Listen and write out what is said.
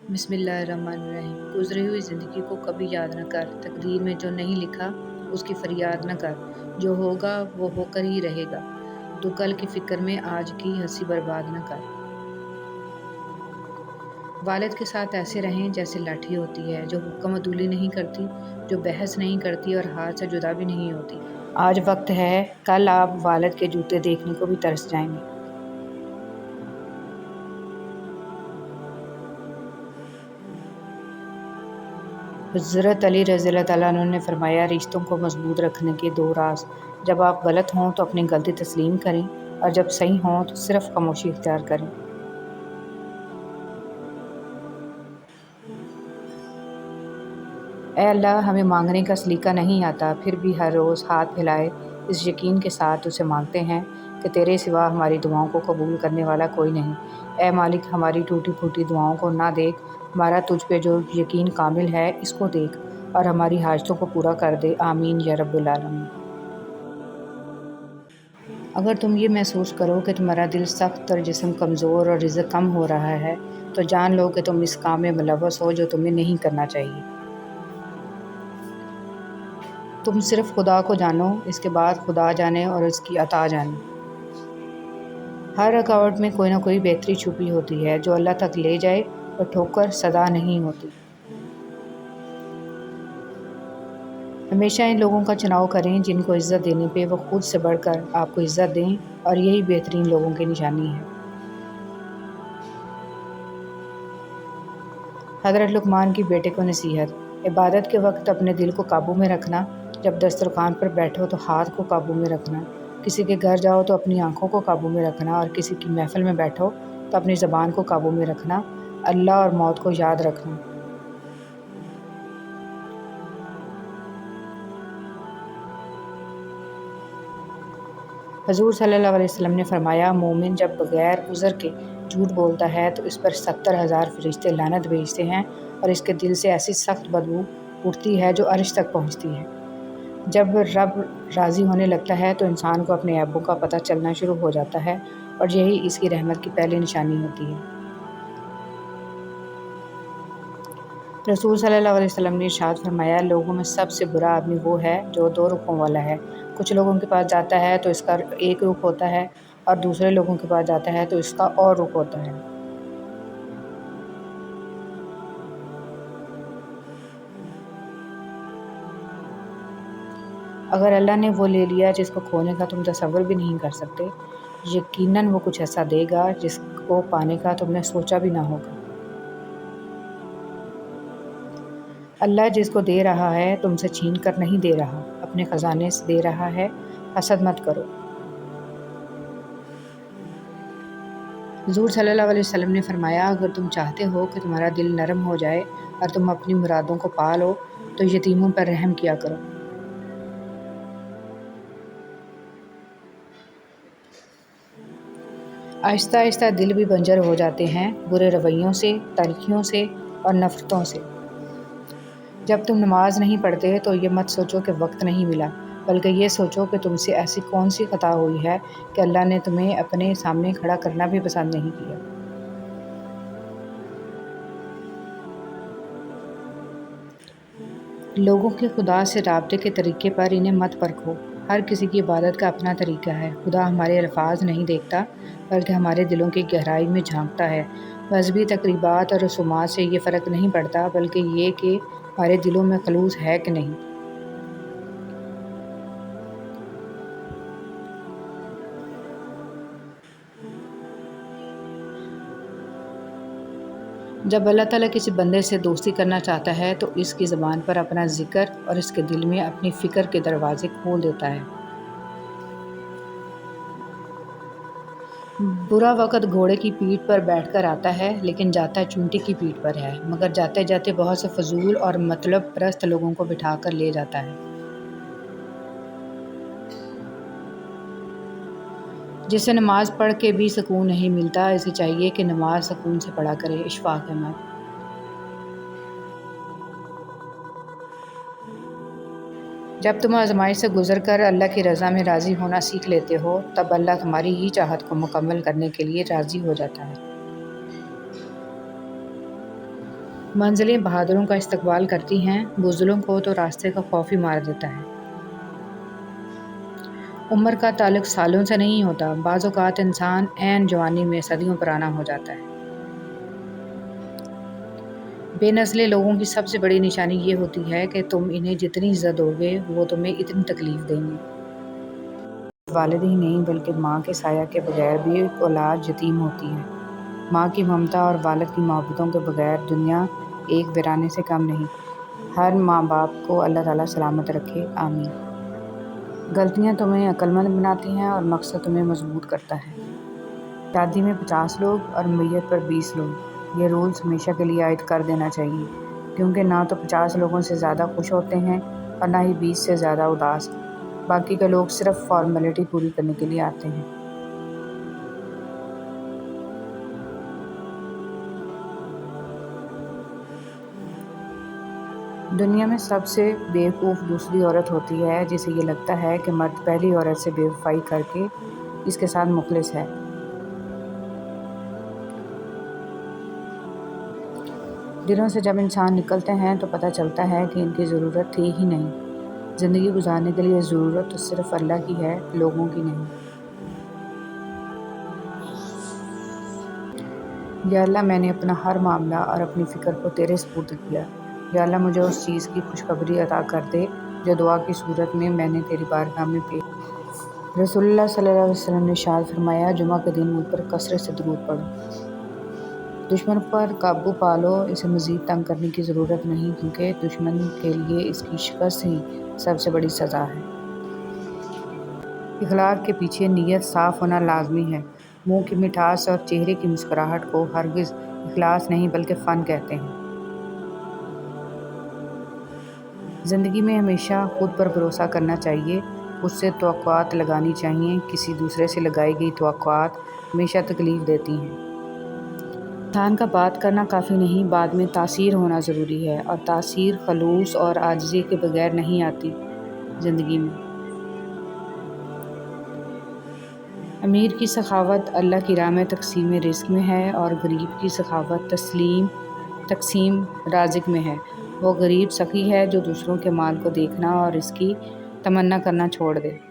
بسم اللہ الرحمن الرحیم۔ گزری ہوئی زندگی کو کبھی یاد نہ کر، تقدیر میں جو نہیں لکھا اس کی فریاد نہ کر، جو ہوگا وہ ہو کر ہی رہے گا، تو کل کی فکر میں آج کی ہنسی برباد نہ کر۔ والد کے ساتھ ایسے رہیں جیسے لاٹھی ہوتی ہے، جو حکم عدولی نہیں کرتی، جو بحث نہیں کرتی اور ہاتھ سے جدا بھی نہیں ہوتی۔ آج وقت ہے، کل آپ والد کے جوتے دیکھنے کو بھی ترس جائیں گے۔ حضرت علی رضی اللہ تعالیٰ عنہ نے فرمایا، رشتوں کو مضبوط رکھنے کے 2 راز: جب آپ غلط ہوں تو اپنی غلطی تسلیم کریں، اور جب صحیح ہوں تو صرف خاموشی اختیار کریں۔ اے اللہ، ہمیں مانگنے کا سلیقہ نہیں آتا، پھر بھی ہر روز ہاتھ پھیلائے اس یقین کے ساتھ اسے مانگتے ہیں کہ تیرے سوا ہماری دعاؤں کو قبول کرنے والا کوئی نہیں۔ اے مالک، ہماری ٹوٹی پھوٹی دعاؤں کو نہ دیکھ، ہمارا تجھ پہ جو یقین کامل ہے اس کو دیکھ، اور ہماری حاجتوں کو پورا کر دے۔ آمین یا رب العالمین۔ اگر تم یہ محسوس کرو کہ تمہارا دل سخت اور جسم کمزور اور رزق کم ہو رہا ہے، تو جان لو کہ تم اس کام میں ملوث ہو جو تمہیں نہیں کرنا چاہیے۔ تم صرف خدا کو جانو، اس کے بعد خدا جانے اور اس کی عطا جانے۔ ہر رکاوٹ میں کوئی نہ کوئی بہتری چھپی ہوتی ہے جو اللہ تک لے جائے، اور ٹھوکر سزا نہیں ہوتی۔ ہمیشہ ان لوگوں کا چناؤ کریں جن کو عزت دینے پہ وہ خود سے بڑھ کر آپ کو عزت دیں، اور یہی بہترین لوگوں کی نشانی ہے۔ حضرت لقمان کی بیٹے کو نصیحت: عبادت کے وقت اپنے دل کو قابو میں رکھنا، جب دسترخوان پر بیٹھو تو ہاتھ کو قابو میں رکھنا، کسی کے گھر جاؤ تو اپنی آنکھوں کو قابو میں رکھنا، اور کسی کی محفل میں بیٹھو تو اپنی زبان کو قابو میں رکھنا، اللہ اور موت کو یاد رکھنا۔ حضور صلی اللہ علیہ وسلم نے فرمایا، مومن جب بغیر عذر کے جھوٹ بولتا ہے تو اس پر 70,000 فرشتے لعنت بھیجتے ہیں، اور اس کے دل سے ایسی سخت بدبو اٹھتی ہے جو عرش تک پہنچتی ہے۔ جب رب راضی ہونے لگتا ہے تو انسان کو اپنے عیبوں کا پتہ چلنا شروع ہو جاتا ہے، اور یہی اس کی رحمت کی پہلی نشانی ہوتی ہے۔ رسول صلی اللہ علیہ وسلم نے ارشاد فرمایا، لوگوں میں سب سے برا آدمی وہ ہے جو 2 رخوں والا ہے۔ کچھ لوگوں کے پاس جاتا ہے تو اس کا ایک رخ ہوتا ہے، اور دوسرے لوگوں کے پاس جاتا ہے تو اس کا اور رخ ہوتا ہے۔ اگر اللہ نے وہ لے لیا جس کو کھونے کا تم تصور بھی نہیں کر سکتے، یقیناً وہ کچھ ایسا دے گا جس کو پانے کا تم نے سوچا بھی نہ ہوگا۔ اللہ جس کو دے رہا ہے تم سے چھین کر نہیں دے رہا، اپنے خزانے سے دے رہا ہے، حسد مت کرو۔ حضور صلی اللہ علیہ وسلم نے فرمایا، اگر تم چاہتے ہو کہ تمہارا دل نرم ہو جائے اور تم اپنی مرادوں کو پا لو تو یتیموں پر رحم کیا کرو۔ آہستہ آہستہ دل بھی بنجر ہو جاتے ہیں، برے رویوں سے، تلخیوں سے اور نفرتوں سے۔ جب تم نماز نہیں پڑھتے تو یہ مت سوچو کہ وقت نہیں ملا، بلکہ یہ سوچو کہ تم سے ایسی کون سی خطا ہوئی ہے کہ اللہ نے تمہیں اپنے سامنے کھڑا کرنا بھی پسند نہیں کیا۔ لوگوں کے خدا سے رابطے کے طریقے پر انہیں مت پرکھو، ہر کسی کی عبادت کا اپنا طریقہ ہے۔ خدا ہمارے الفاظ نہیں دیکھتا، بلکہ ہمارے دلوں کی گہرائی میں جھانکتا ہے۔ مذہبی تقریبات اور رسومات سے یہ فرق نہیں پڑتا، بلکہ یہ کہ ہمارے دلوں میں خلوص ہے کہ نہیں۔ جب اللہ تعالیٰ کسی بندے سے دوستی کرنا چاہتا ہے تو اس کی زبان پر اپنا ذکر اور اس کے دل میں اپنی فکر کے دروازے کھول دیتا ہے۔ برا وقت گھوڑے کی پیٹھ پر بیٹھ کر آتا ہے، لیکن جاتا چونٹی کی پیٹھ پر ہے، مگر جاتے جاتے بہت سے فضول اور مطلب پرست لوگوں کو بٹھا کر لے جاتا ہے۔ جسے نماز پڑھ کے بھی سکون نہیں ملتا، اسے چاہیے کہ نماز سکون سے پڑھا کرے۔ اشفاق احمد۔ جب تم آزمائش سے گزر کر اللہ کی رضا میں راضی ہونا سیکھ لیتے ہو، تب اللہ تمہاری ہی چاہت کو مکمل کرنے کے لیے راضی ہو جاتا ہے۔ منزلیں بہادروں کا استقبال کرتی ہیں، بزدلوں کو تو راستے کا خوف ہی مار دیتا ہے۔ عمر کا تعلق سالوں سے نہیں ہوتا، بعض اوقات انسان عین جوانی میں صدیوں پرانا ہو جاتا ہے۔ بے نسلے لوگوں کی سب سے بڑی نشانی یہ ہوتی ہے کہ تم انہیں جتنی عزت دو گے وہ تمہیں اتنی تکلیف دیں گے۔ والد ہی نہیں بلکہ ماں کے سایہ کے بغیر بھی اولاد یتیم ہوتی ہے۔ ماں کی ممتا اور والد کی محبتوں کے بغیر دنیا ایک ویرانے سے کم نہیں۔ ہر ماں باپ کو اللہ تعالیٰ سلامت رکھے، آمین۔ غلطیاں تمہیں عقلمند بناتی ہیں اور مقصد تمہیں مضبوط کرتا ہے۔ شادی میں 50 لوگ اور میت پر 20 لوگ، یہ رولز ہمیشہ کے لیے عائد کر دینا چاہیے، کیونکہ نہ تو 50 لوگوں سے زیادہ خوش ہوتے ہیں اور نہ ہی 20 سے زیادہ اداس۔ باقی کے لوگ صرف فارمیلٹی پوری کرنے کے لیے آتے ہیں۔ دنیا میں سب سے بیوقوف دوسری عورت ہوتی ہے جسے یہ لگتا ہے کہ مرد پہلی عورت سے بے وفائی کر کے اس کے ساتھ مخلص ہے۔ دلوں سے جب انسان نکلتے ہیں تو پتہ چلتا ہے کہ ان کی ضرورت تھی ہی نہیں۔ زندگی گزارنے کے لیے ضرورت تو صرف اللہ کی ہے، لوگوں کی نہیں۔ یا اللہ، میں نے اپنا ہر معاملہ اور اپنی فکر کو تیرے سپرد کیا۔ یا اللہ، مجھے اس چیز کی خوشخبری عطا کر دے جو دعا کی صورت میں میں نے تیری بارگاہ میں پیش۔ رسول اللہ صلی اللہ علیہ وسلم نے ارشاد فرمایا، جمعہ کے دن مجھ پر کثرت سے درود پڑھو۔ دشمن پر قابو پا لو، اسے مزید تنگ کرنے کی ضرورت نہیں، کیونکہ دشمن کے لیے اس کی شکست ہی سب سے بڑی سزا ہے۔ اخلاق کے پیچھے نیت صاف ہونا لازمی ہے۔ منہ کی مٹھاس اور چہرے کی مسکراہٹ کو ہرگز اخلاص نہیں بلکہ فن کہتے ہیں۔ زندگی میں ہمیشہ خود پر بھروسہ کرنا چاہیے، خود سے توقعات لگانی چاہیے۔ کسی دوسرے سے لگائی گئی توقعات ہمیشہ تکلیف دیتی ہیں۔ انسان کا بات کرنا کافی نہیں، بعد میں تاثیر ہونا ضروری ہے، اور تاثیر خلوص اور عاجزی کے بغیر نہیں آتی۔ زندگی میں امیر کی سخاوت اللہ کی راہ میں تقسیم رزق میں ہے، اور غریب کی سخاوت تقسیم رازق میں ہے۔ وہ غریب سخی ہے جو دوسروں کے مال کو دیکھنا اور اس کی تمنا کرنا چھوڑ دے۔